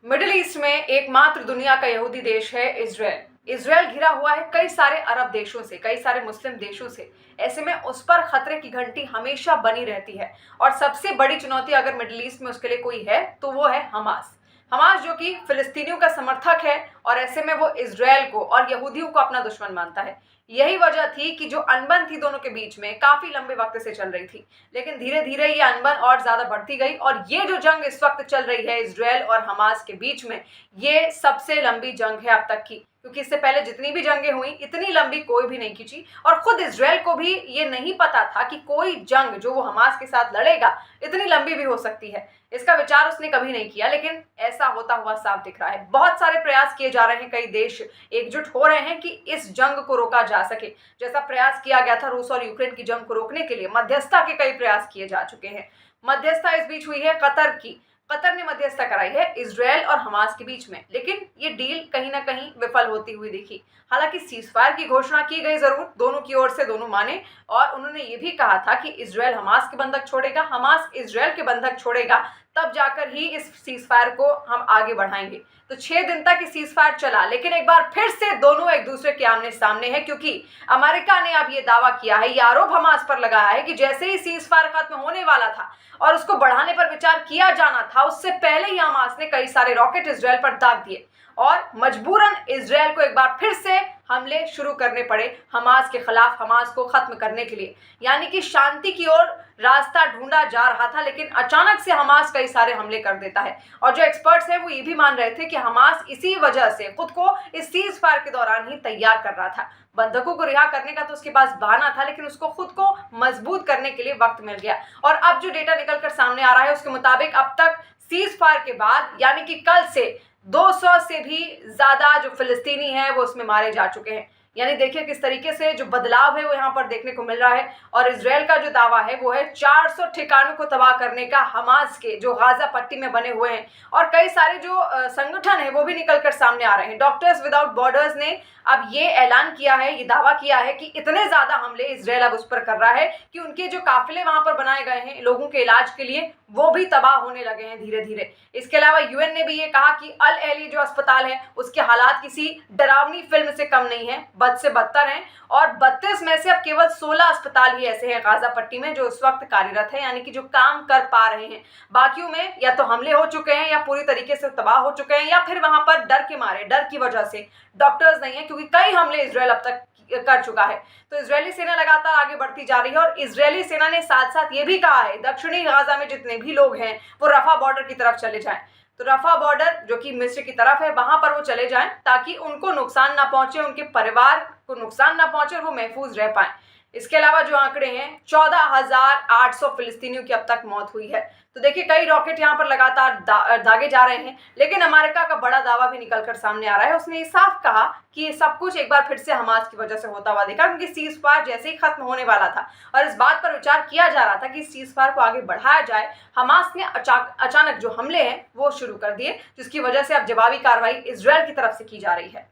Middle east में एकमात्र दुनिया का यहूदी देश है इजराइल। इजराइल घिरा हुआ है कई सारे अरब देशों से, कई सारे मुस्लिम देशों से। ऐसे में उस पर खतरे की घंटी हमेशा बनी रहती है और सबसे बड़ी चुनौती अगर मिडिल ईस्ट में उसके लिए कोई है तो वो है हमास। हमास जो कि फिलिस्तीनियों का समर्थक है और ऐसे में वो इजराइल को और यहूदियों को अपना दुश्मन मानता है। यही वजह थी कि जो अनबन थी दोनों के बीच में काफी लंबे वक्त से चल रही थी, लेकिन धीरे धीरे ये अनबन और ज्यादा बढ़ती गई और ये जो जंग इस वक्त चल रही है इजराइल और हमास के बीच में, ये सबसे लंबी जंग है अब तक की। क्योंकि इससे पहले जितनी भी जंगें हुई इतनी लंबी कोई भी नहीं खींची और खुद इजराइल को भी ये नहीं पता था कि कोई जंग जो वो हमास के साथ लड़ेगा इतनी लंबी भी हो सकती है। इसका विचार उसने कभी नहीं किया, लेकिन ऐसा होता हुआ साफ दिख रहा है। बहुत सारे प्रयास किए जा रहे हैं, कई देश एकजुट हो रहे हैं कि इस जंग को रोका जा सके। जैसा प्रयास किया गया था रूस और यूक्रेन की जंग को रोकने के लिए, मध्यस्थता के कई प्रयास किए जा चुके हैं। मध्यस्थता इस बीच हुई है कतर की। कतर ने मध्यस्थता कराई है इजराइल और हमास के बीच में, लेकिन ये डील कहीं ना कहीं विफल होती हुई दिखी। हालांकि सीजफायर की घोषणा की गई जरूर, दोनों की ओर से दोनों माने, और उन्होंने ये भी कहा था कि इजराइल हमास के बंधक छोड़ेगा, हमास इजराइल के बंधक छोड़ेगा, तब जाकर ही इस सीजफायर को हम आगे बढ़ाएंगे। तो 6 दिन तक इस सीजफायर चला, लेकिन एक बार फिर से दोनों एक दूसरे के आमने सामने हैं, क्योंकि अमेरिका ने अब ये दावा किया है, ये आरोप हमास पर लगाया है कि जैसे ही सीजफायर खत्म होने वाला था और उसको बढ़ाने पर विचार किया जाना था, उससे पहले ही हमास ने कई सारे रॉकेट इजराइल पर दाग दिए और मजबूरन इजराइल को एक बार फिर से हमले शुरू करने पड़े हमास के खिलाफ, हमास को खत्म करने के लिए। यानी कि शांति की ओर रास्ता ढूंढा जा रहा था, लेकिन अचानक से हमास कई सारे हमले कर देता है। और जो एक्सपर्ट्स हैं वो ये भी मान रहे थे कि हमास इसी वजह से खुद को इस सीज फायर के दौरान ही तैयार कर रहा था। बंधकों को रिहा करने का तो उसके पास बहाना था, लेकिन उसको खुद को मजबूत करने के लिए वक्त मिल गया। और अब जो डेटा निकल कर सामने आ रहा है उसके मुताबिक अब तक सीज फायर के बाद, यानी कि कल से 200 से भी ज्यादा जो फिलिस्तीनी हैं वो उसमें मारे जा चुके हैं। यानी देखिए किस तरीके से जो बदलाव है वो यहाँ पर देखने को मिल रहा है। और इजराइल का जो दावा है वो है 400 ठिकानों को तबाह करने का हमास के, जो गाजा पट्टी में बने हुए हैं। और कई सारे जो संगठन है वो भी निकल कर सामने आ रहे हैं। डॉक्टर्स विदाउट बॉर्डर्स ने अब ये ऐलान किया है, ये दावा किया है कि इतने ज्यादा हमले इजराइल अब उस पर कर रहा है कि उनके जो काफिले वहां पर बनाए गए हैं लोगों के इलाज के लिए, वो भी तबाह होने लगे हैं धीरे धीरे। इसके अलावा यूएन ने भी ये कहा कि अल अहली जो अस्पताल है उसके हालात किसी डरावनी फिल्म से कम नहीं है, बद से बदतर हैं। और 32 में से अब केवल 16 अस्पताल ही ऐसे हैं गाजा पट्टी में जो उस वक्त कार्यरत है, यानी कि जो काम कर पा रहे हैं। बाकियों में या तो हमले हो चुके हैं या पूरी तरीके से तबाह हो चुके हैं, या फिर वहां पर डर के मारे, डर की वजह से डॉक्टर्स नहीं है, क्योंकि कई हमले इजराइल अब तक कर चुका है। तो इजरायली सेना लगातार आगे बढ़ती जा रही है और इजरायली सेना ने साथ साथ ये भी कहा है दक्षिणी गाजा में जितने भी लोग हैं वो रफा बॉर्डर की तरफ चले जाएं। तो रफा बॉर्डर जो कि मिस्र की तरफ है, वहां पर वो चले जाएं ताकि उनको नुकसान ना पहुंचे, उनके परिवार को नुकसान ना पहुंचे और वो महफूज रह पाए। इसके अलावा जो आंकड़े हैं 14,800 फिलिस्तीनियों की अब तक मौत हुई है। तो देखिए कई रॉकेट यहाँ पर लगातार दागे जा रहे हैं, लेकिन अमेरिका का बड़ा दावा भी निकलकर सामने आ रहा है। उसने ये साफ कहा कि ये सब कुछ एक बार फिर से हमास की वजह से होता हुआ दिखा, क्योंकि सीज फायर जैसे ही खत्म होने वाला था और इस बात पर विचार किया जा रहा था कि सीज फायर को आगे बढ़ाया जाए, हमास ने अचानक जो हमले हैं वो शुरू कर दिए, जिसकी वजह से अब जवाबी कार्रवाई इजराइल की तरफ से की जा रही है।